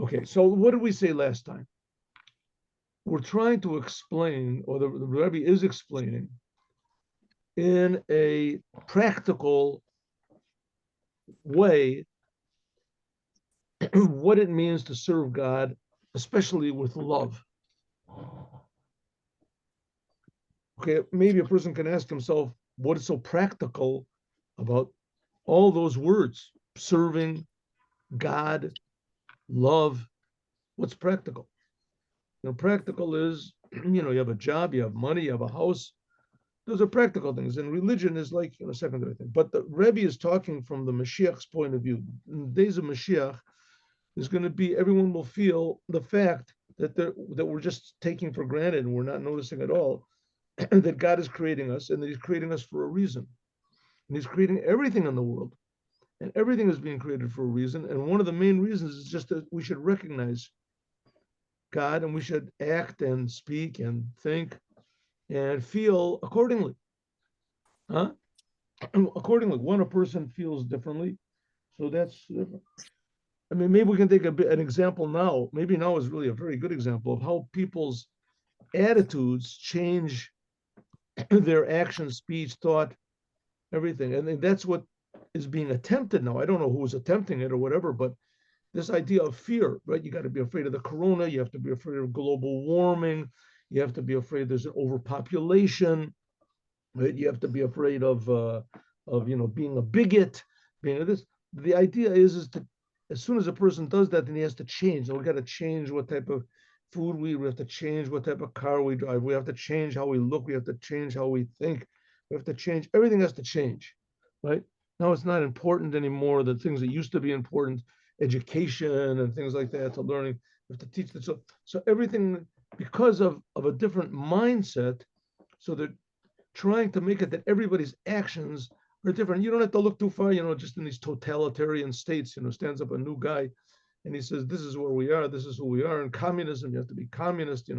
Okay, so what did we say last time? We're trying to explain, or the Rebbe is explaining, in a practical way what it means to serve God, especially with love. Okay, maybe a person can ask himself, what is so practical about all those words? Serving, God, love. What's practical? Practical is, you have a job, you have money, you have a house. Those are practical things. And religion is like, secondary thing. But the Rebbe is talking from the Mashiach's point of view. In the days of Mashiach, there's going to be, everyone will feel the fact that we're just taking for granted and we're not noticing at all that God is creating us and that He's creating us for a reason. And He's creating everything in the world. And everything is being created for a reason. And one of the main reasons is just that we should recognize God and we should act and speak and think and feel accordingly. Huh? Accordingly, when a person feels differently, so that's different. I mean, maybe we can take an example now. Maybe now is really a very good example of how people's attitudes change their action, speech, thought, everything. And that's what is being attempted now. I don't know who's attempting it or whatever, but this idea of fear, right? You got to be afraid of the corona. You have to be afraid of global warming. You have to be afraid there's an overpopulation. Right? You have to be afraid of being a bigot, being this. The idea is to, as soon as a person does that, then he has to change. And we got to change what type of food we eat. We have to change what type of car we drive. We have to change how we look. We have to change how we think. We have to change. Everything has to change, right? Now it's not important anymore. The things that used to be important, education and things like that, to learning. We have to teach that. So everything, because of a different mindset, so that trying to make it that everybody's actions are different. You don't have to look too far, just in these totalitarian states, stands up a new guy and he says, this is where we are, this is who we are. In communism, you have to be communist,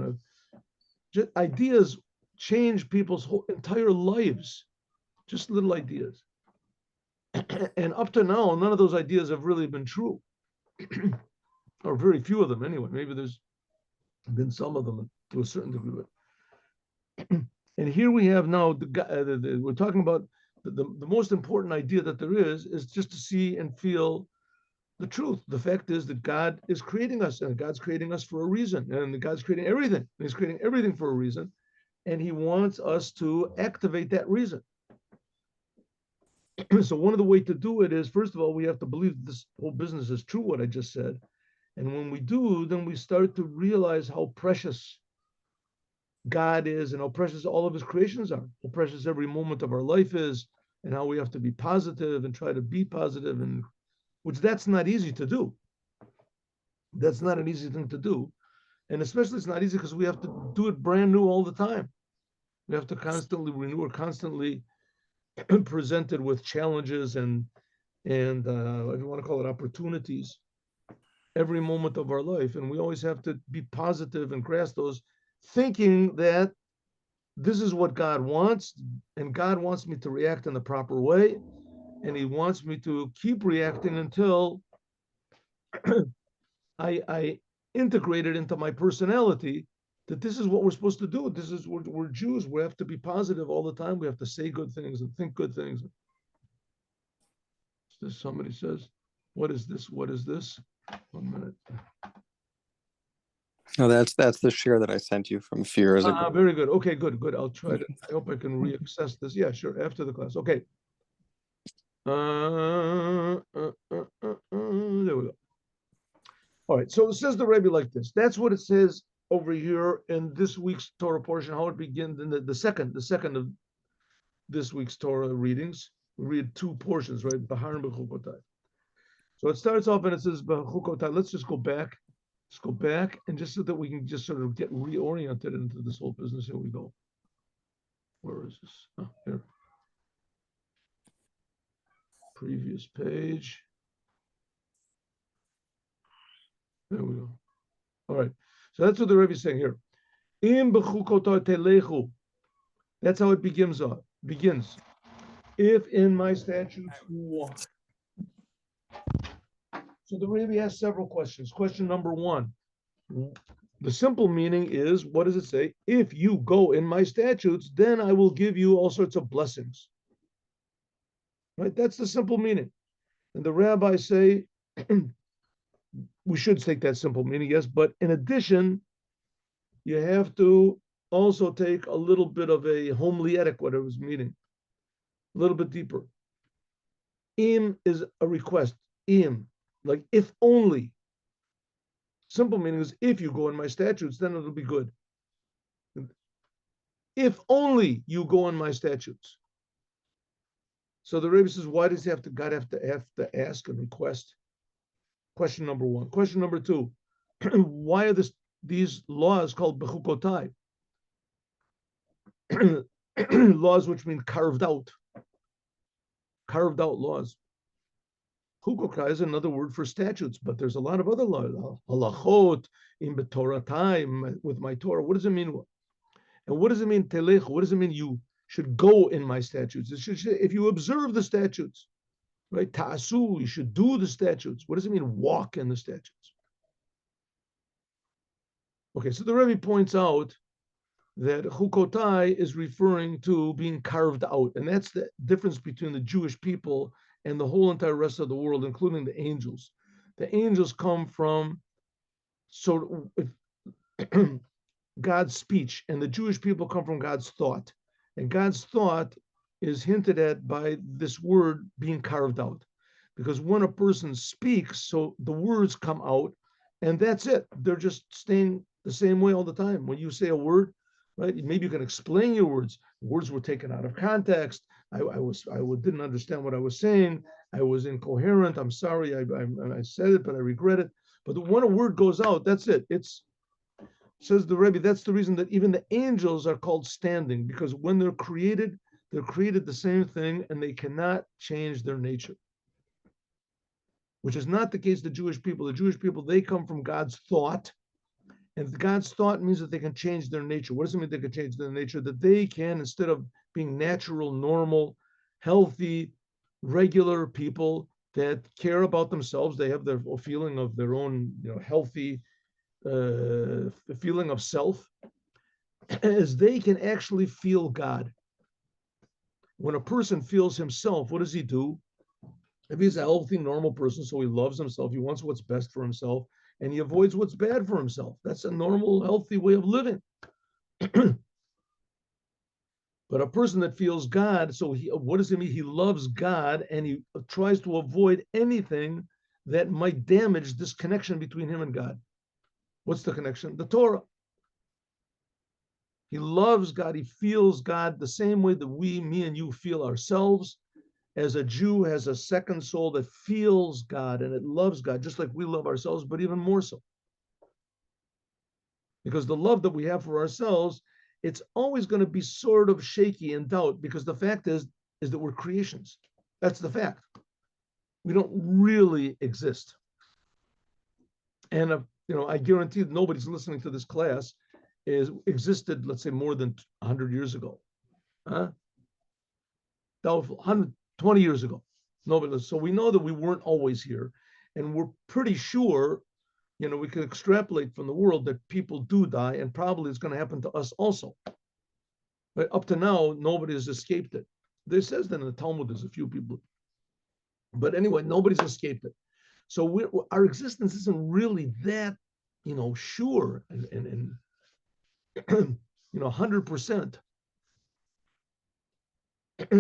Just ideas change people's whole entire lives, just little ideas. And up to now, none of those ideas have really been true, or very few of them anyway. Maybe there's been some of them to a certain degree. And here we have now, we're talking about the most important idea that there is just to see and feel the truth. The fact is that God is creating us, and God's creating us for a reason, and God's creating everything. And He's creating everything for a reason, and He wants us to activate that reason. So one of the ways to do it is, first of all, we have to believe this whole business is true, what I just said. And when we do, then we start to realize how precious God is and how precious all of His creations are, how precious every moment of our life is, and how we have to be positive and try to be positive, and which that's not easy to do. That's not an easy thing to do. And especially it's not easy because we have to do it brand new all the time. We have to constantly renew, or constantly presented with challenges and if you want to call it opportunities, every moment of our life. And we always have to be positive and grasp those, thinking that this is what God wants, and God wants me to react in the proper way, and He wants me to keep reacting until I integrate it into my personality, that this is what we're supposed to do. This is, we're Jews. We have to be positive all the time. We have to say good things and think good things. Somebody says, what is this? What is this? 1 minute. No, that's the share that I sent you from Fear as a Very good. Okay, good. I'll try to. I hope I can reaccess this. Yeah, sure. After the class. Okay. There we go. All right. So it says the Rebbe like this. That's what it says over here in this week's Torah portion. How it begins in the second of this week's Torah readings. We read two portions, right? Bahar and Bechukotai. So it starts off and it says Bechukotai. Let's just go back. Let's go back, and just so that we can just sort of get reoriented into this whole business. Here we go. Where is this? Oh, here. Previous page. There we go. All right. So that's what the Rebbe is saying here. Im b'chukotai telechu. That's how it begins. If in my statutes you walk. So the Rebbe has several questions. Question number one, the simple meaning is, what does it say? If you go in my statutes, then I will give you all sorts of blessings. Right? That's the simple meaning. And the rabbis say, we should take that simple meaning, yes, but in addition, you have to also take a little bit of a homiletic, what it was meaning, a little bit deeper. Im is a request. Im, like if only. Simple meaning is if you go in my statutes, then it'll be good. If only you go in my statutes. So the Rebbe says, why does God have to ask and request? Question number one. Question number two, why are these laws called bechukotai? Laws which mean carved out laws. Chukokai is another word for statutes, but there's a lot of other laws. Halachot, in Torah time, with my Torah. What does it mean? And what does it mean, telech? What does it mean you should go in my statutes? If you observe the statutes, right? Ta'asu, you should do the statutes. What does it mean, walk in the statutes? Okay, so the Rebbe points out that chukotai is referring to being carved out, and that's the difference between the Jewish people and the whole entire rest of the world, including the angels. The angels come from God's speech, and the Jewish people come from God's thought. And God's thought is hinted at by this word being carved out. Because when a person speaks, so the words come out, and that's it. They're just staying the same way all the time. When you say a word, right? Maybe you can explain your words. Words were taken out of context. I didn't understand what I was saying. I was incoherent. I'm sorry. I said it, but I regret it. But when a word goes out, that's it. Says the Rebbe, that's the reason that even the angels are called standing, because when they're created the same thing, and they cannot change their nature. Which is not the case of the Jewish people. The Jewish people, they come from God's thought. And God's thought means that they can change their nature. What does it mean they can change their nature? That they can, instead of being natural, normal, healthy, regular people that care about themselves, they have their feeling of their own, healthy feeling of self, as they can actually feel God. When a person feels himself, what does he do? If he's a healthy, normal person, so he loves himself, he wants what's best for himself, and he avoids what's bad for himself. That's a normal, healthy way of living. But a person that feels God, so what does it mean? He loves God, and he tries to avoid anything that might damage this connection between him and God. What's the connection? The Torah. He loves God. He feels God the same way that me and you feel ourselves. As a Jew has a second soul that feels God and it loves God, just like we love ourselves, but even more so. Because the love that we have for ourselves, it's always going to be sort of shaky in doubt, because the fact is that we're creations. That's the fact. We don't really exist. And I guarantee that nobody's listening to this class existed, let's say, more than 100 years ago. Doubtful. 120 years ago. Nobody. So we know that we weren't always here. And we're pretty sure, we can extrapolate from the world that people do die, and probably it's going to happen to us also. But up to now, nobody has escaped it. There says that in the Talmud, there's a few people. But anyway, nobody's escaped it. So our existence isn't really that, sure and 100%.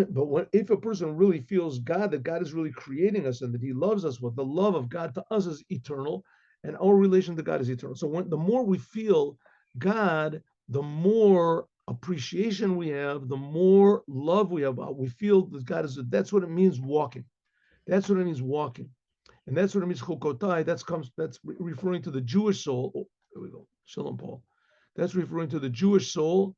But if a person really feels God, that God is really creating us and that he loves us, the love of God to us is eternal, and our relation to God is eternal. So the more we feel God, the more appreciation we have, the more love we have. We feel that God is, that's what it means walking. That's what it means walking. And that's what it means chukotai. That's referring to the Jewish soul. Oh, there we go. Shalom, Paul. That's referring to the Jewish soul,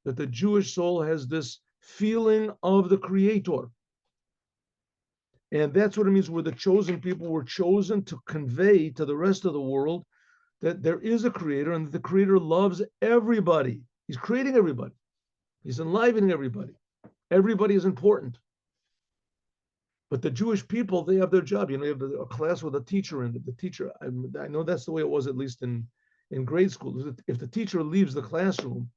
that the Jewish soul has this feeling of the Creator. And that's what it means. We're the chosen people. We're chosen to convey to the rest of the world that there is a Creator, and that the Creator loves everybody. He's creating everybody. He's enlivening everybody. Everybody is important. But the Jewish people, they have their job. You have a class with a teacher in it. The teacher, I know that's the way it was, at least in grade school. If the teacher leaves the classroom,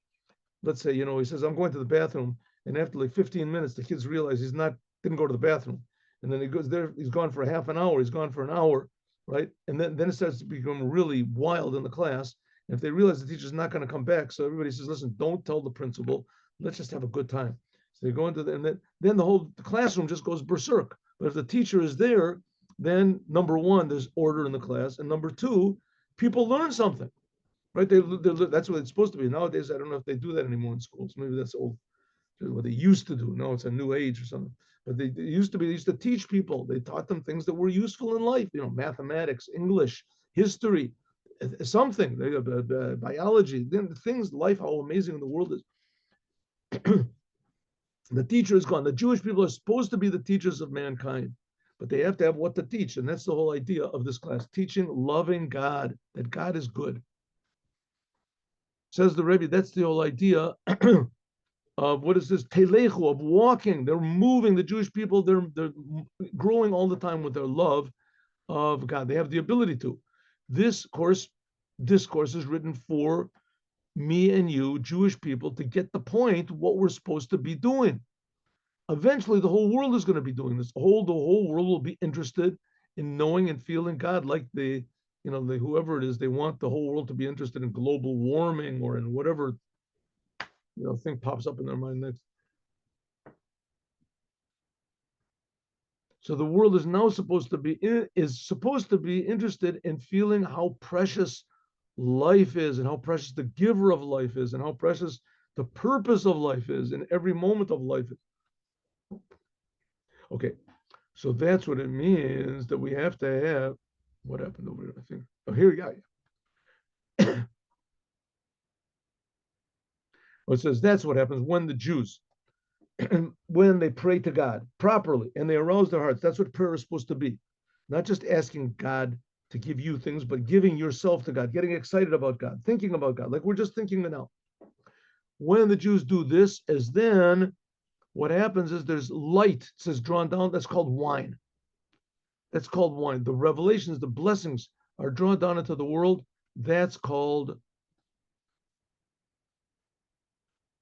let's say, he says, I'm going to the bathroom, and after like 15 minutes, the kids realize didn't go to the bathroom. And then he goes there, he's gone for half an hour, he's gone for an hour, right? And then it starts to become really wild in the class. And if they realize the teacher's not going to come back, so everybody says, listen, don't tell the principal, let's just have a good time. So they go into and then the whole classroom just goes berserk. But if the teacher is there, then number one, there's order in the class. And number two, people learn something. Right? That's what it's supposed to be. Nowadays, I don't know if they do that anymore in schools. Maybe that's old, what they used to do. No, it's a new age or something. But they used to teach people. They taught them things that were useful in life. Mathematics, English, history, something, biology, things, life, how amazing the world is. The teacher is gone. The Jewish people are supposed to be the teachers of mankind, but they have to have what to teach. And that's the whole idea of this class, teaching loving God, that God is good. Says the Rebbe, that's the whole idea of what is this telechu, of walking. They're moving. The Jewish people, they're growing all the time with their love of God. They have the ability to. This course is written for me and you, Jewish people, to get the point what we're supposed to be doing. Eventually, the whole world is going to be doing this. The whole world will be interested in knowing and feeling God, like whoever it is, they want the whole world to be interested in global warming or in whatever thing pops up in their mind next. So the world is now supposed to be interested in feeling how precious life is, and how precious the giver of life is, and how precious the purpose of life is, and every moment of life is. Okay, so that's what it means, that we have to have. What happened over here? I think. Oh, here we go. It says that's what happens when the Jews, when they pray to God properly and they arouse their hearts. That's what prayer is supposed to be. Not just asking God to give you things, but giving yourself to God, getting excited about God, thinking about God, like we're just thinking now. When the Jews do this, as then what happens is there's light, it says drawn down, that's called wine. That's called wine. The revelations, the blessings are drawn down into the world. That's called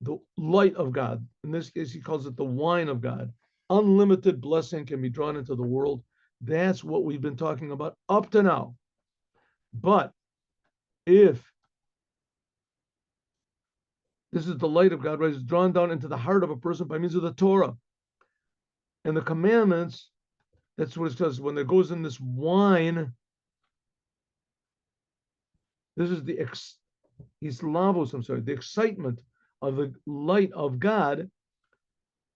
the light of God. In this case, he calls it the wine of God. Unlimited blessing can be drawn into the world. That's what we've been talking about up to now. But if this is the light of God, right, it's drawn down into the heart of a person by means of the Torah and the commandments, that's what it says. When there goes in this wine, this is the excitement of the light of God,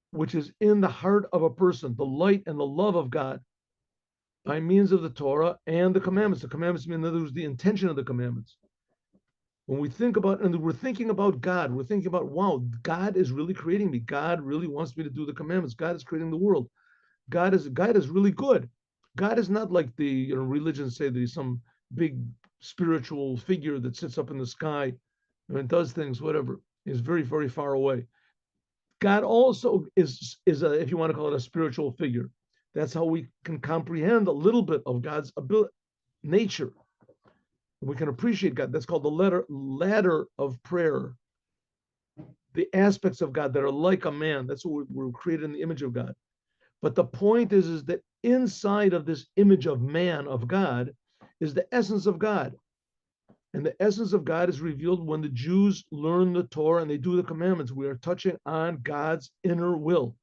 which is in the heart of a person, the light and the love of God by means of the Torah and the commandments. The commandments mean, in other words, the intention of the commandments. When we think about, and we're thinking about God, we're thinking about, wow, God is really creating me. God really wants me to do the commandments. God is creating the world. God is really good. God is not like the religions say that he's some big spiritual figure that sits up in the sky and does things, whatever. He's very, very far away. God also is if you want to call it a spiritual figure. That's how we can comprehend a little bit of God's nature. We can appreciate God. That's called the ladder of prayer. The aspects of God that are like a man. That's what we're created in the image of God. But the point is that inside of this image of man, of God, is the essence of God. And the essence of God is revealed when the Jews learn the Torah and they do the commandments. We are touching on God's inner will.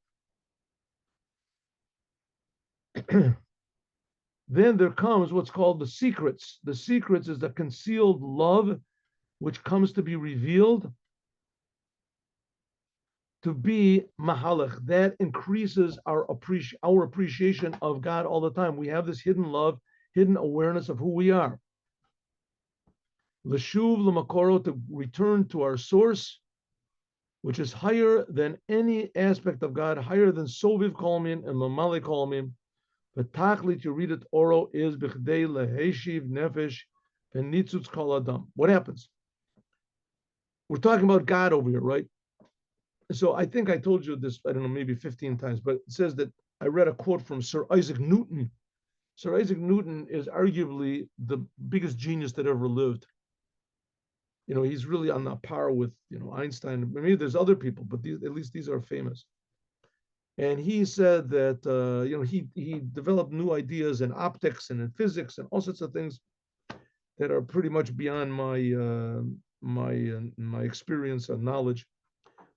Then there comes what's called the secrets. The secrets is the concealed love, which comes to be revealed to be mahalach. That increases our appreciation of God all the time. We have this hidden love, hidden awareness of who we are. L'shuv l'makoro, to return to our source, which is higher than any aspect of God, higher than soviv kolmin and mamali kolmin. The tachlit, you read it, oro, is bichdei leheshiv nefesh v'nitzutz kol adam. What happens? We're talking about God over here, right? So I think I told you this, I don't know, maybe 15 times, but it says that I read a quote from Sir Isaac Newton. Sir Isaac Newton is arguably the biggest genius that ever lived. He's really on the par with, Einstein. Maybe there's other people, but at least these are famous. And he said that, he developed new ideas in optics and in physics and all sorts of things that are pretty much beyond my experience and knowledge.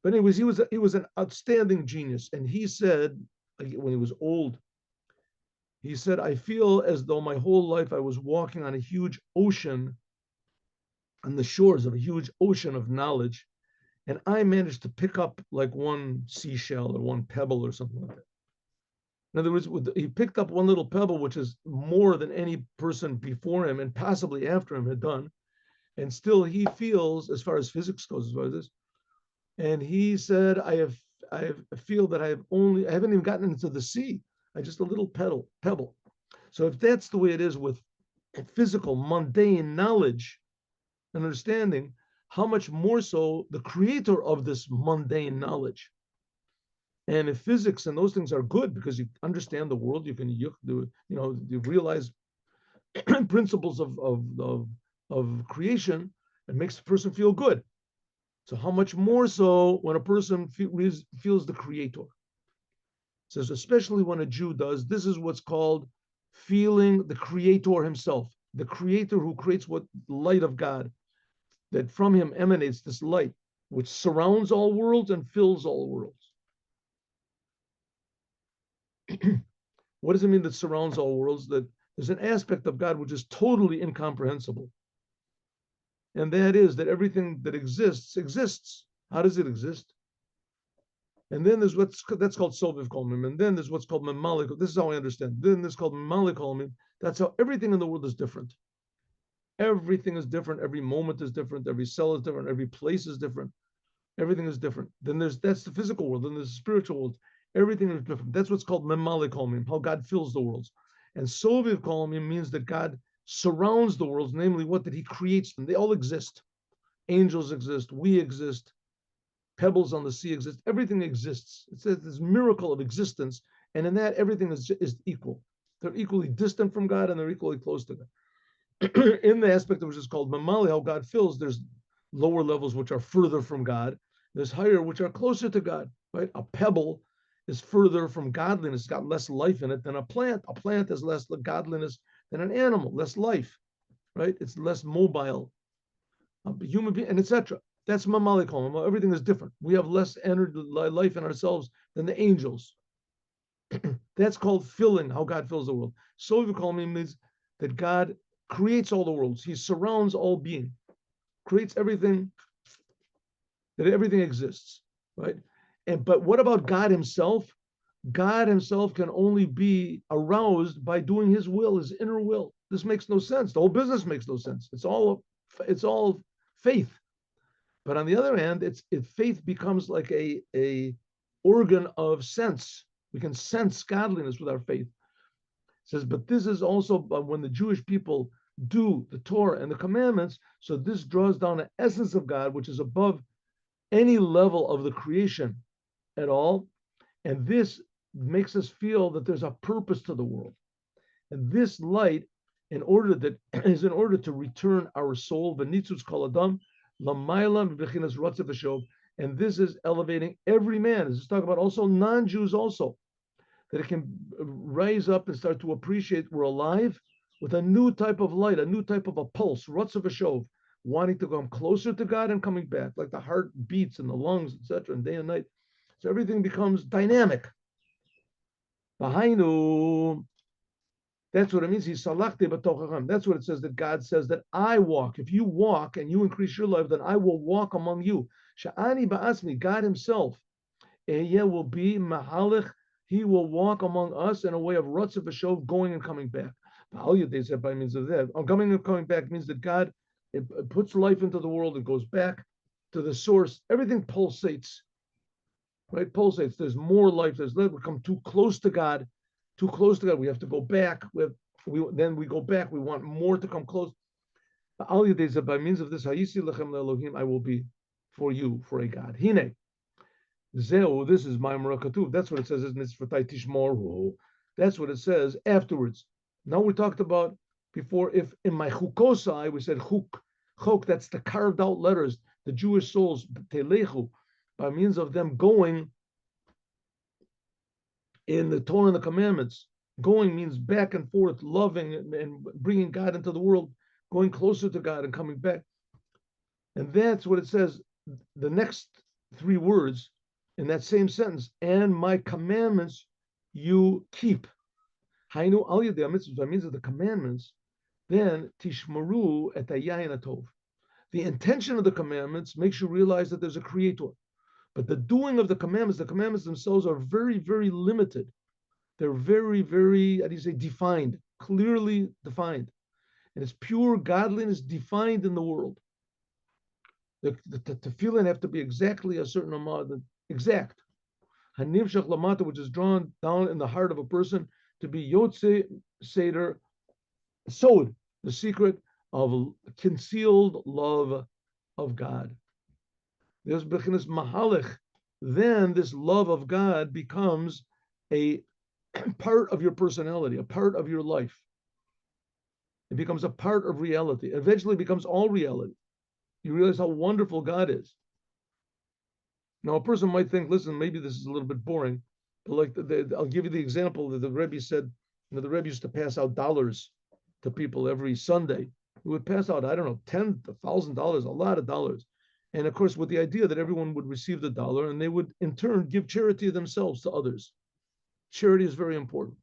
But anyways, he was an outstanding genius. And he said, when he was old, he said, I feel as though my whole life I was walking on a huge ocean, on the shores of a huge ocean of knowledge, and I managed to pick up like one seashell or one pebble or something like that. In other words, he picked up one little pebble, which is more than any person before him and possibly after him had done. And still he feels, as far as physics goes, as far as this, and he said, I feel that I haven't even gotten into the sea. I just a little pebble. So if that's the way it is with physical, mundane knowledge and understanding, how much more so the creator of this mundane knowledge. And if physics and those things are good because you understand the world, you realize principles of creation, it makes the person feel good. So how much more so when a person feels the creator? It says, especially when a Jew does, this is what's called feeling the creator himself, the creator who creates what light of God, that from him emanates this light, which surrounds all worlds and fills all worlds. What does it mean that surrounds all worlds? That there's an aspect of God which is totally incomprehensible. And that is that everything that exists. How does it exist? And then there's that's called Soviv Kolmim. And then there's what's called Memalik. This is how I understand. Then there's called Memalik Kolmim. That's how everything in the world is different. Everything is different. Every moment is different. Every cell is different. Every place is different. Everything is different. Then that's the physical world. Then there's the spiritual world. Everything is different. That's what's called Memalik Kolmim, how God fills the worlds. And Soviv Kolmim means that God surrounds the worlds, namely what? That he creates them. They all exist. Angels exist. We exist. Pebbles on the sea exist. Everything exists. It's this miracle of existence. And in that, everything is equal. They're equally distant from God and they're equally close to God. In the aspect of which is called Mamali, how God fills, there's lower levels which are further from God. There's higher which are closer to God. Right? A pebble is further from godliness. It's got less life in it than a plant. A plant has less godliness than an animal, less life, right? It's less mobile. A human being, and etc. That's Mamali Kolmim. Everything is different. We have less energy, life in ourselves than the angels. That's called filling, how God fills the world. Soviv Kolmim means that God creates all the worlds. He surrounds all being, creates everything, that everything exists, right? But what about God himself? God himself can only be aroused by doing his will, his inner will. This makes no sense. The whole business makes no sense. It's all faith. But on the other hand, faith becomes like a organ of sense. We can sense godliness with our faith. It says, but this is also when the Jewish people do the Torah and the commandments, so this draws down the essence of God, which is above any level of the creation at all. And this makes us feel that there's a purpose to the world. And this light, in order to return our soul, v'nitzutz kol adam, lamaylam v'chinas rotzev v'shov, and this is elevating every man. This is talking about also non-Jews also, that it can rise up and start to appreciate we're alive with a new type of light, a new type of a pulse, rotzev v'shov, wanting to come closer to God and coming back, like the heart beats in the lungs, etc., and day and night. So everything becomes dynamic. Behind that's what it means. He's salachti b'tochachem. That's what it says, that God says that I walk. If you walk and you increase your life, then I will walk among you. Sha'ani ba'asmi, God himself. Ehyeh will be mahalich. He will walk among us in a way of rotzev v'shov, going and coming back. They said by means of that. Coming and coming back means that God it puts life into the world and goes back to the source. Everything pulsates. Right? Pulsates. There's more life. We come too close to God. Too close to God. We have to go back. Then we go back. We want more to come close. By means of this, I will be for you, for a God. Hine. Zeu, this is Maimar Katuv. That's what it says, Mitzvotai Tishmoru. That's what it says afterwards. Now we talked about before, if in my chukosai, we said chuk, that's the carved out letters, the Jewish souls, telechu, by means of them going in the Torah and the commandments. Going means back and forth, loving and bringing God into the world, going closer to God and coming back. And that's what it says, the next three words in that same sentence, and my commandments you keep. Hainu al yedei mitzvot, by means of the commandments, then tishmaru et hayayin atov. The intention of the commandments makes you realize that there's a creator. But the doing of the commandments themselves are very, very limited. They're very, very, how do you say, defined, clearly defined. And it's pure godliness defined in the world. The tefillin have to be exactly a certain amount, exact. Hanimshach lamata, which is drawn down in the heart of a person, to be yotze seder sod, the secret of concealed love of God. There's bechinas mahalech. Then this love of God becomes a part of your personality, a part of your life. It becomes a part of reality. It eventually becomes all reality. You realize how wonderful God is. Now, a person might think, listen, maybe this is a little bit boring, but like I'll give you the example that the Rebbe said, the Rebbe used to pass out dollars to people every Sunday. He would pass out, I don't know, $10,000, a lot of dollars. And of course, with the idea that everyone would receive the dollar and they would in turn give charity themselves to others. Charity is very important.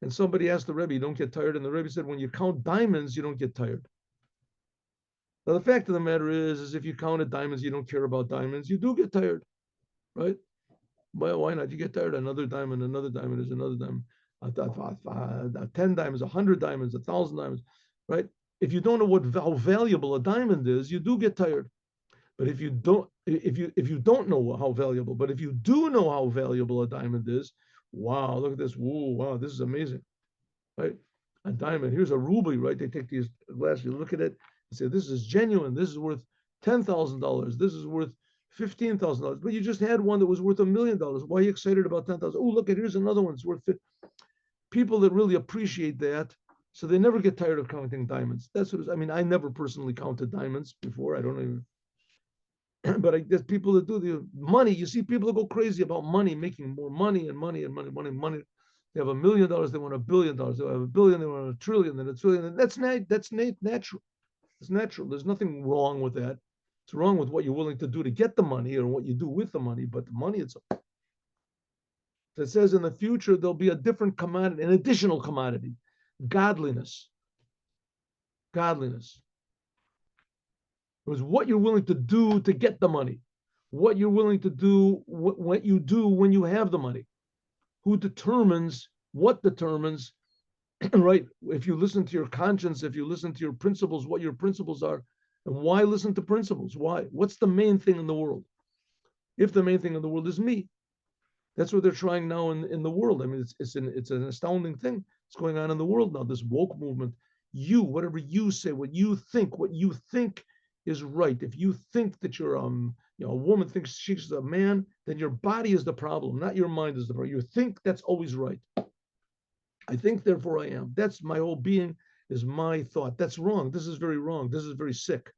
And somebody asked the Rebbe, you don't get tired? And the Rebbe said, when you count diamonds, you don't get tired. Now, the fact of the matter is if you counted diamonds, you don't care about diamonds, you do get tired, right? Well, why not? You get tired. Another diamond is another diamond. 10 diamonds, 100 diamonds, 1,000 diamonds, right? If you don't know how valuable a diamond is, you do get tired. But if you don't know how valuable, but if you do know how valuable a diamond is, wow, look at this. Whoa, wow, this is amazing, right? A diamond, here's a ruby, right? They take these glasses, you look at it, and say, this is genuine. This is worth $10,000. This is worth $15,000. But you just had one that was worth $1 million. Why are you excited about 10,000? Oh, look at, here's another one. It's worth people that really appreciate that. So they never get tired of counting diamonds. That's what I mean. I never personally counted diamonds before. I don't even, but there's people that do the money. You see people that go crazy about money, making more money and money and money. They have $1 million, they want $1 billion. They have $1 billion, they want $1 trillion, then $1 trillion. That's natural. It's natural. There's nothing wrong with that. It's wrong with what you're willing to do to get the money or what you do with the money, but the money itself. It says in the future there'll be a different commodity, an additional commodity, godliness. Godliness. It was what you're willing to do to get the money, what you're willing to do, what you do when you have the money. Who determines, what determines, right? If you listen to your conscience, if you listen to your principles, what your principles are, and why listen to principles? Why? What's the main thing in the world? If the main thing in the world is me, that's what they're trying now in the world. I mean, it's an astounding thing. It's going on in the world now. This woke movement. You, whatever you say, what you think is right. If you think that you're a woman thinks she's a man, then your body is the problem, not your mind is the problem. You think that's always right. I think, therefore I am. That's my whole being, is my thought. That's wrong. This is very wrong. This is very sick.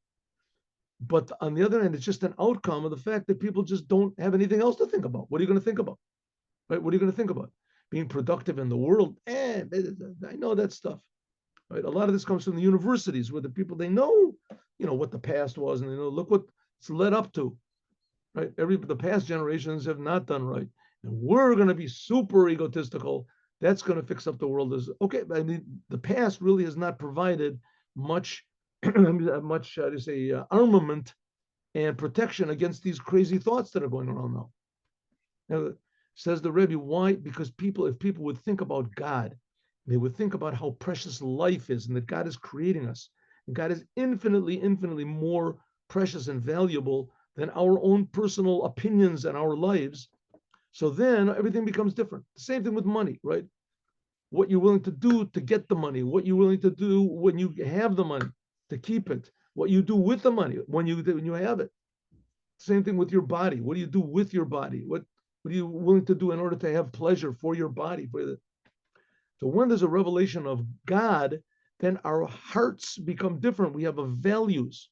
But on the other hand, it's just an outcome of the fact that people just don't have anything else to think about. What are you going to think about? Right? What are you going to think about? Being productive in the world? I know that stuff. Right? A lot of this comes from the universities where the people, they know, what the past was, and they know, look what it's led up to. Right? The past generations have not done right. And we're going to be super egotistical. That's going to fix up the world. Okay, I mean, the past really has not provided much, armament and protection against these crazy thoughts that are going around now. Now, says the Rebbe, why? Because if people would think about God, they would think about how precious life is and that God is creating us. And God is infinitely, infinitely more precious and valuable than our own personal opinions and our lives. So then everything becomes different. The same thing with money, right? What you're willing to do to get the money, what you're willing to do when you have the money to keep it, what you do with the money when you have it. Same thing with your body. What do you do with your body? What are you willing to do in order to have pleasure for your body? So when there's a revelation of God, then our hearts become different. We have a values,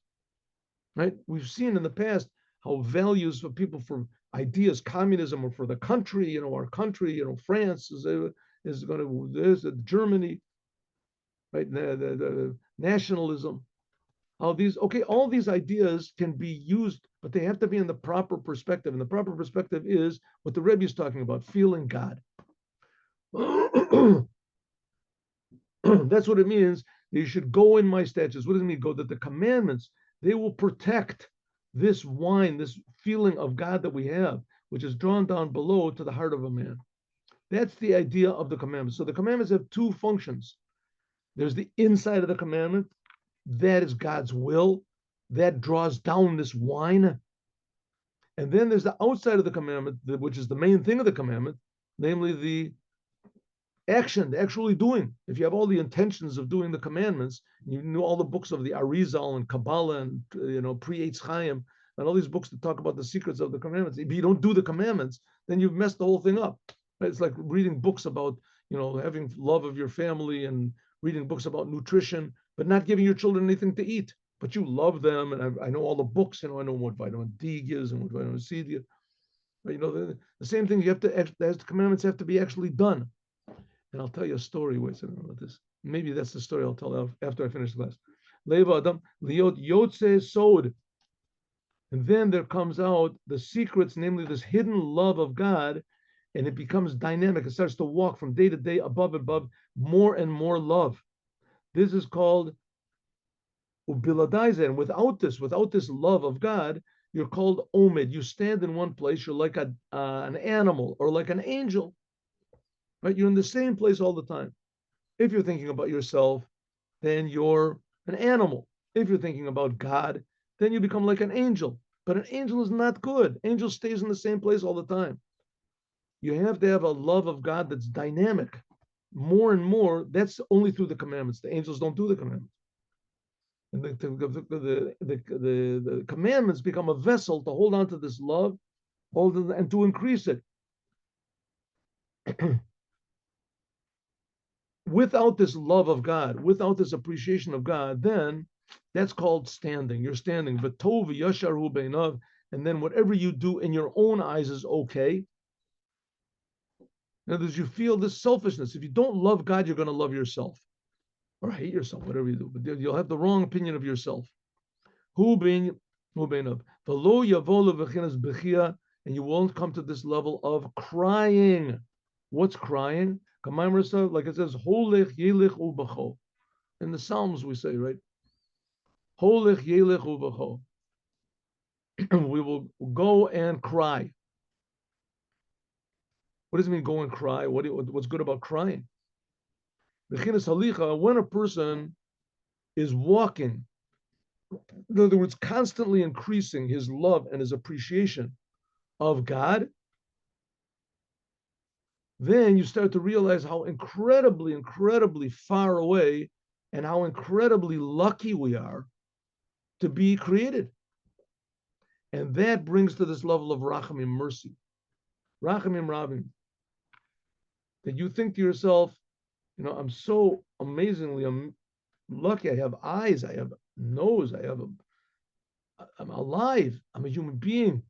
right? We've seen in the past how values of people for ideas, communism, or for the country, our country, France is going to this, Germany, right? The nationalism. All these ideas can be used, but they have to be in the proper perspective. And the proper perspective is what the Rebbe is talking about, feeling God. That's what it means. You should go in my statutes. What does it mean? Go that the commandments, they will protect this wine, this feeling of God that we have, which is drawn down below to the heart of a man. That's the idea of the commandments. So the commandments have two functions. There's the inside of the commandment. That is God's will. That draws down this wine. And then there's the outside of the commandment, which is the main thing of the commandment, namely the action, actually doing. If you have all the intentions of doing the commandments, you know all the books of the Arizal and Kabbalah and pre-Eitz Chaim and all these books that talk about the secrets of the commandments. If you don't do the commandments, then you've messed the whole thing up. It's like reading books about having love of your family and reading books about nutrition, but not giving your children anything to eat. But you love them, and I know all the books. I know what vitamin D gives and what vitamin C gives. But the same thing. You have to. The commandments have to be actually done. And I'll tell you a story. Wait a second about this. Maybe that's the story I'll tell after I finish the class. Leva Adam liot yotze sod. And then there comes out the secrets, namely this hidden love of God, and it becomes dynamic. It starts to walk from day to day, above and above, more and more love. This is called ubiladaiza. And without this love of God, you're called omed. You stand in one place. You're like an animal or like an angel. Right? You're in the same place all the time. If you're thinking about yourself, then you're an animal. If you're thinking about God, then you become like an angel. But an angel is not good. Angel stays in the same place all the time. You have to have a love of God that's dynamic. More and more, that's only through the commandments. The angels don't do the commandments. And the commandments become a vessel to hold on to this love, and to increase it. Without this love of God, without this appreciation of God, then that's called standing. You're standing. V'tov yasharu beinav, and then whatever you do in your own eyes is okay. In other words, you feel this selfishness. If you don't love God, you're going to love yourself or hate yourself, whatever you do. But you'll have the wrong opinion of yourself. Hu beinav, v'lo yavo levechinas bechia, and you won't come to this level of crying. What's crying? Like it says, Holech Yelich Ubacho. In the Psalms we say, right? Holech Yelich Ubacho. We will go and cry. What does it mean, go and cry? What's good about crying? When a person is walking, in other words, constantly increasing his love and his appreciation of God, then you start to realize how incredibly, incredibly far away and how incredibly lucky we are to be created. And that brings to this level of rachamim, mercy. Rachamim rabim. That you think to yourself, I'm so amazingly lucky. I have eyes, I have nose, I'm alive, I'm a human being,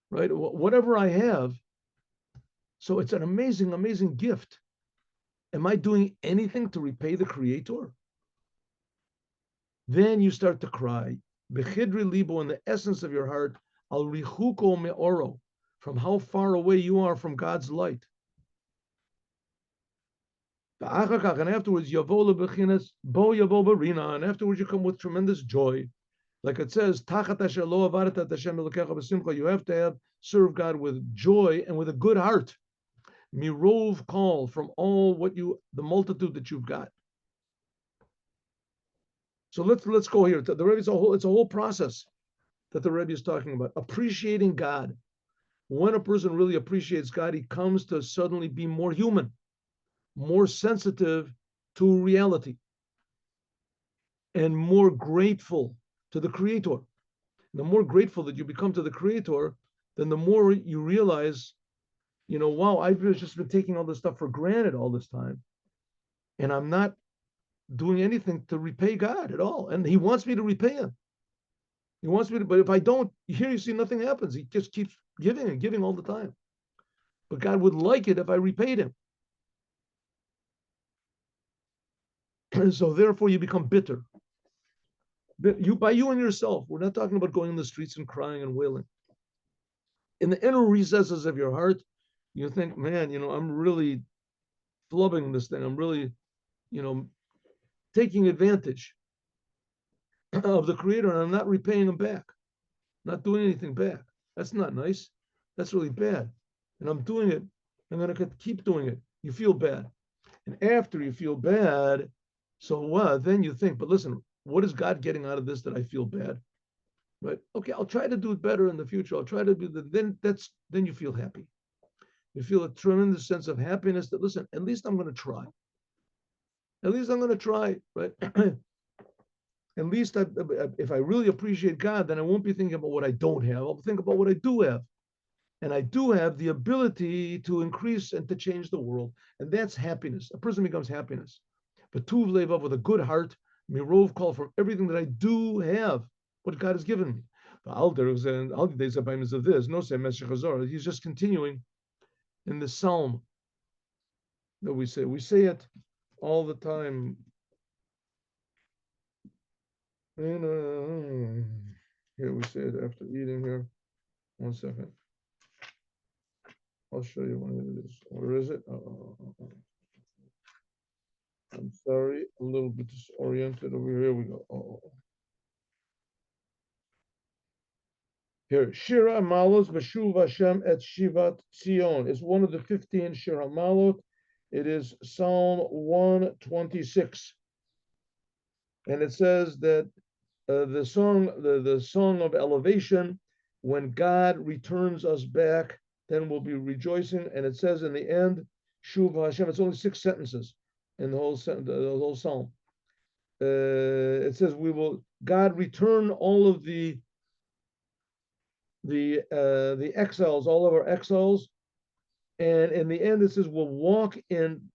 right? Whatever I have. So it's an amazing, amazing gift. Am I doing anything to repay the Creator? Then you start to cry. Bechidri libo, in the essence of your heart, al richuko me'oro, from how far away you are from God's light. And afterwards, yavo lebechinas bo yavo barina, and afterwards you come with tremendous joy. Like it says, tachat asher lo avadat Hashem elokecha b'simcha, you have to serve God with joy and with a good heart. Mirov call, from all the multitude that you've got. So let's go here. The Rebbe, it's a whole process that the Rebbe is talking about. Appreciating God. When a person really appreciates God, he comes to suddenly be more human, more sensitive to reality, and more grateful to the Creator. the more grateful that you become to the Creator, then the more you realize, wow, I've just been taking all this stuff for granted all this time, and I'm not doing anything to repay God at all. And He wants me to repay Him. He wants me to, but if I don't, here you see nothing happens. He just keeps giving and giving all the time. But God would like it if I repaid Him. So therefore you become bitter. By you and yourself. We're not talking about going in the streets and crying and wailing. In the inner recesses of your heart, you think, man, I'm really flubbing this thing. I'm really, taking advantage of the Creator, and I'm not repaying Him back, not doing anything back. That's not nice. That's really bad. And I'm doing it. I'm going to keep doing it. You feel bad. And after you feel bad, so what? Then you think, but listen, what is God getting out of this that I feel bad? Right? Okay, I'll try to do it better in the future. I'll try to do that. Then you feel happy. You feel a tremendous sense of happiness that, listen, at least I'm going to try. At least I'm going to try, right? At least if I really appreciate God, then I won't be thinking about what I don't have. I'll think about what I do have. And I do have the ability to increase and to change the world. And that's happiness. A person becomes happiness. But tuv levav, with a good heart, mirov, call for everything that I do have, what God has given me. Of this, no say Meshach. He's just continuing in the psalm that we say. We say it all the time. Here we say it after eating here. 1 second. I'll show you when it is. Where is it? I'm sorry, a little bit disoriented over here. Here we go. Here, Shira Malot Beshuv Hashem et Shivat Tzion. It's one of the 15 Shira Malot. It is Psalm 126. And it says that the song of elevation, when God returns us back, then we'll be rejoicing. And it says in the end, Shuv Hashem. It's only 6 sentences in the whole psalm. It says God return all of the exiles, all of our exiles, and in the end it says we'll walk in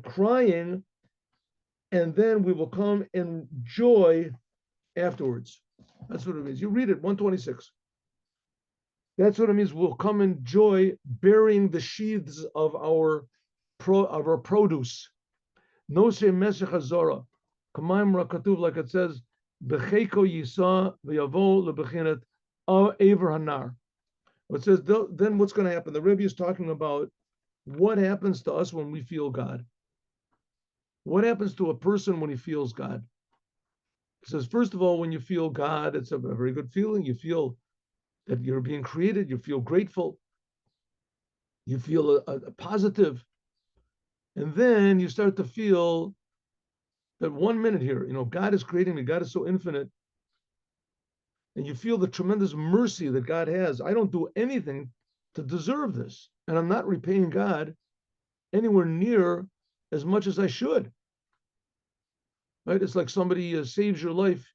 crying, and then we will come in joy afterwards. That's what it means. You read it, 126. That's what it means. We'll come in joy, bearing the sheaths of our produce. No se Meshach Hazorah. Kamaim Rakatuv, like it says, Becheko Yisa v'yavo lebechinat Aver Hanar. It says, then what's going to happen? The Rebbe is talking about what happens to us when we feel God. What happens to a person when he feels God? He says, first of all, when you feel God, it's a very good feeling. You feel that you're being created. You feel grateful. You feel a positive. And then you start to feel that 1 minute here, God is creating me. God is so infinite. And you feel the tremendous mercy that God has. I don't do anything to deserve this. And I'm not repaying God anywhere near as much as I should. Right? It's like somebody saves your life,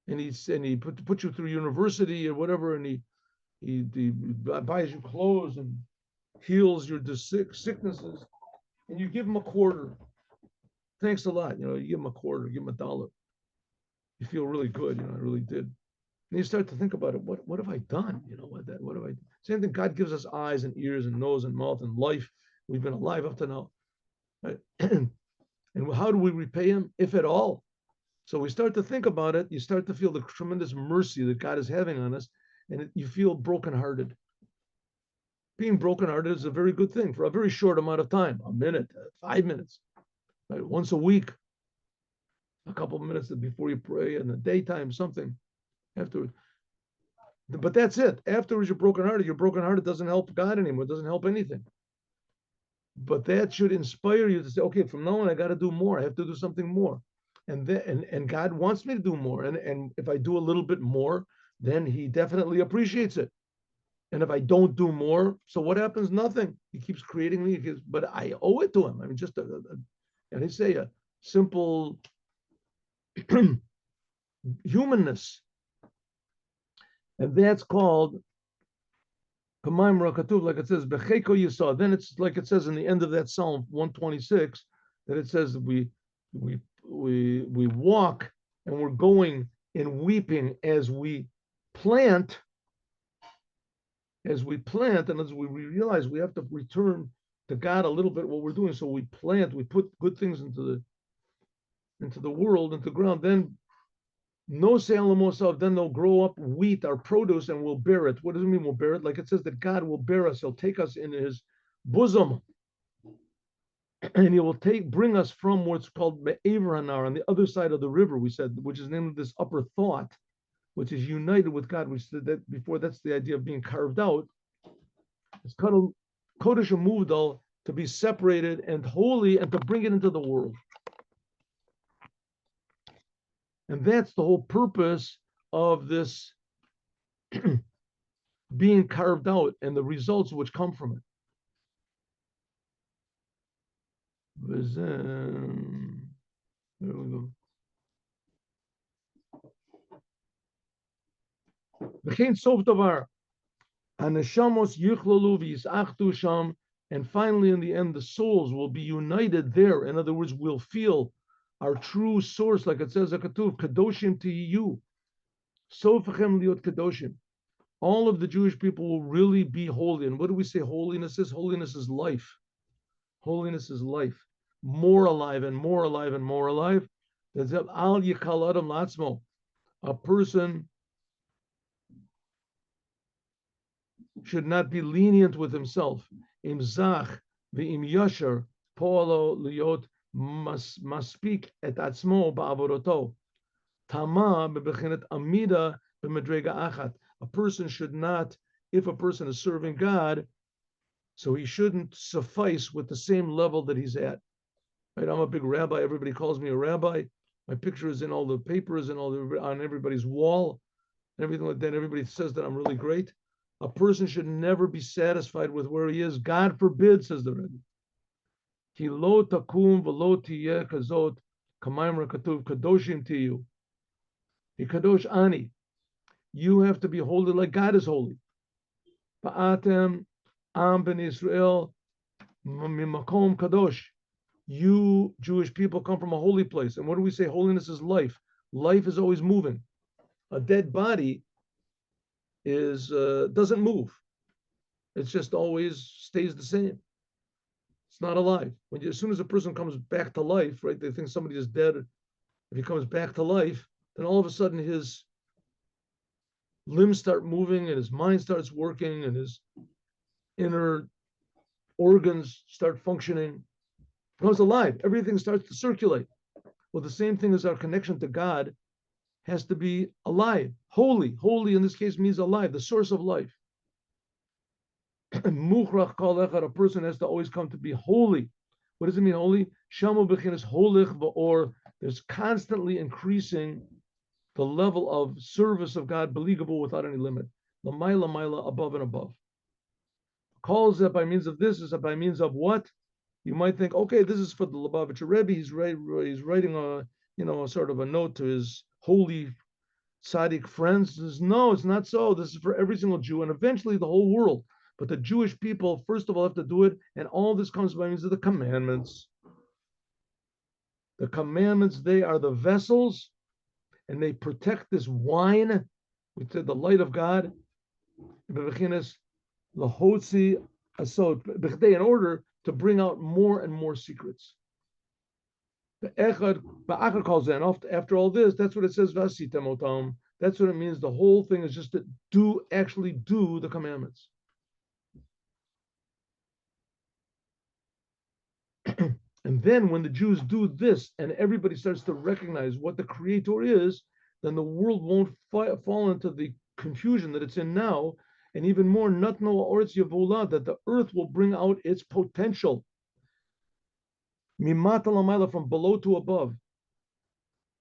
and he put you through university or whatever, and he buys you clothes and heals your sicknesses, and you give him a quarter. Thanks a lot. You give him a quarter, give him $1. You feel really good. I really did. And you start to think about it. What have I done? What have I done? Same thing. God gives us eyes and ears and nose and mouth and life. We've been alive up to now. Right? And how do we repay Him, if at all? So we start to think about it. You start to feel the tremendous mercy that God is having on us, and you feel brokenhearted. Being brokenhearted is a very good thing for a very short amount of time, a minute, 5 minutes, right? Once a week, a couple of minutes before you pray, in the daytime, something. Afterwards. But that's it. Afterwards, you're brokenhearted. You're brokenhearted doesn't help God anymore. It doesn't help anything. But that should inspire you to say, okay, from now on, I got to do more. I have to do something more. And God wants me to do more. And if I do a little bit more, then He definitely appreciates it. And if I don't do more, so what happens? Nothing. He keeps creating me. But I owe it to Him. I mean, just and I say a simple humanness. And that's called Kamaimra Katuv, like it says, Becheko Yisah. Then it's like it says in the end of that Psalm 126, that it says that we walk and we're going in weeping as we plant, and as we realize we have to return to God a little bit what we're doing. So we plant, we put good things into the world, into the ground. Then no of, then they'll grow up wheat, our produce, and we'll bear it. What does it mean we'll bear it? Like it says that God will bear us. He'll take us in his bosom. And he will bring us from what's called Me'aver Hanar, on the other side of the river, we said, which is named this upper thought, which is united with God. We said that before. That's the idea of being carved out. It's Kodesh Umuvdal, to be separated and holy and to bring it into the world. And that's the whole purpose of this being carved out and the results which come from it. There we go. And finally, in the end, the souls will be united there. In other words, we'll feel our true source, like it says, Kadoshim Tiyu. Sofachem liot Kadoshim. All of the Jewish people will really be holy. And what do we say holiness is? Holiness is life. Holiness is life. More alive and more alive and more alive. A person should not be lenient with himself. Im zach ve'im yasher polo liot maspik et atzmo ba'avodoto. Tama bebechinet amida b'medrega achat. A person should not, if a person is serving God, so he shouldn't suffice with the same level that he's at. Right? I'm a big rabbi. Everybody calls me a rabbi. My picture is in all the papers and on everybody's wall, and everything like that. Everybody says that I'm really great. A person should never be satisfied with where he is. God forbid, says the Rebbe. Ki lo takum v'lo tiyeh kazot kamaimra katuv kadoshim tiyu. Kadosh ani. You have to be holy like God is holy. Pa'atem am ben Israel mimakom kadosh. You Jewish people come from a holy place. And what do we say? Holiness is life. Life is always moving. A dead body is doesn't move. It's just always stays the same. It's not alive. As soon as a person comes back to life, right? They think somebody is dead. If he comes back to life, then all of a sudden his limbs start moving and his mind starts working and his inner organs start functioning. It becomes alive. Everything starts to circulate. Well, the same thing as our connection to God has to be alive, holy. Holy in this case means alive, the source of life. Mukhrach kol echad, a person has to always come to be holy. What does it mean, holy? Shamu b'chinas holich v'or. There's constantly increasing the level of service of God, believable without any limit. Lamaila maila, above and above. Calls that by means of this is by means of what? You might think, okay, this is for the Lubavitcher Rebbe. He's writing a sort of a note to his holy tzaddik friends. Says, no, it's not so. This is for every single Jew and eventually the whole world. But the Jewish people, first of all, have to do it, and all this comes by means of the commandments. The commandments, they are the vessels, and they protect this wine, we said the light of God, in order to bring out more and more secrets. The Echad calls in. After all this, that's what it says. That's what it means. The whole thing is just to actually do the commandments. And then when the Jews do this and everybody starts to recognize what the Creator is, then the world won't fall into the confusion that it's in now. And even more, Natno Oretz Yavula, that the earth will bring out its potential. Mimata Lamaila, from below to above.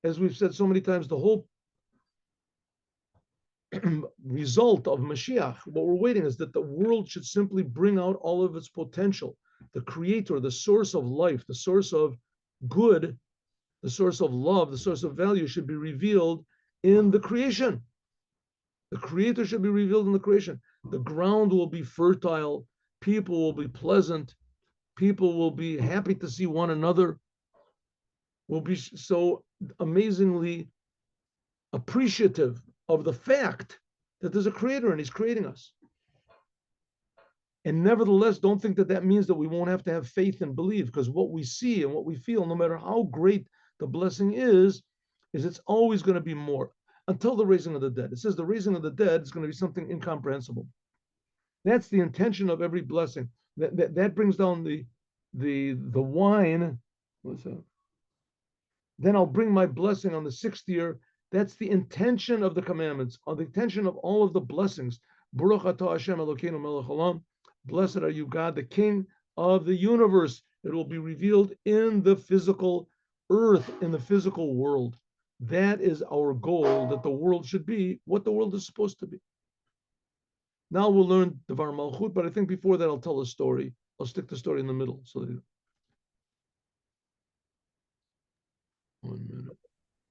As we've said so many times, the whole result of Mashiach, what we're waiting is that the world should simply bring out all of its potential. The Creator, the source of life, the source of good, the source of love, the source of value should be revealed in the creation. The Creator should be revealed in the creation. The ground will be fertile. People will be pleasant. People will be happy to see one another. Will be so amazingly appreciative of the fact that there's a Creator and He's creating us. And nevertheless, don't think that that means that we won't have to have faith and believe, because what we see and what we feel, no matter how great the blessing is it's always going to be more until the raising of the dead. It says the raising of the dead is going to be something incomprehensible. That's the intention of every blessing. That brings down the wine. What's that? Then I'll bring my blessing on the 6th year. That's the intention of the commandments, or the intention of all of the blessings. Baruch atah Hashem Elokeinu melech haolam. Blessed are you, God, the King of the universe. It will be revealed in the physical earth, in the physical world. That is our goal, that the world should be what the world is supposed to be. Now we'll learn Devar Malchut, but I think before that I'll tell a story. I'll stick the story in the middle. So that 1 minute.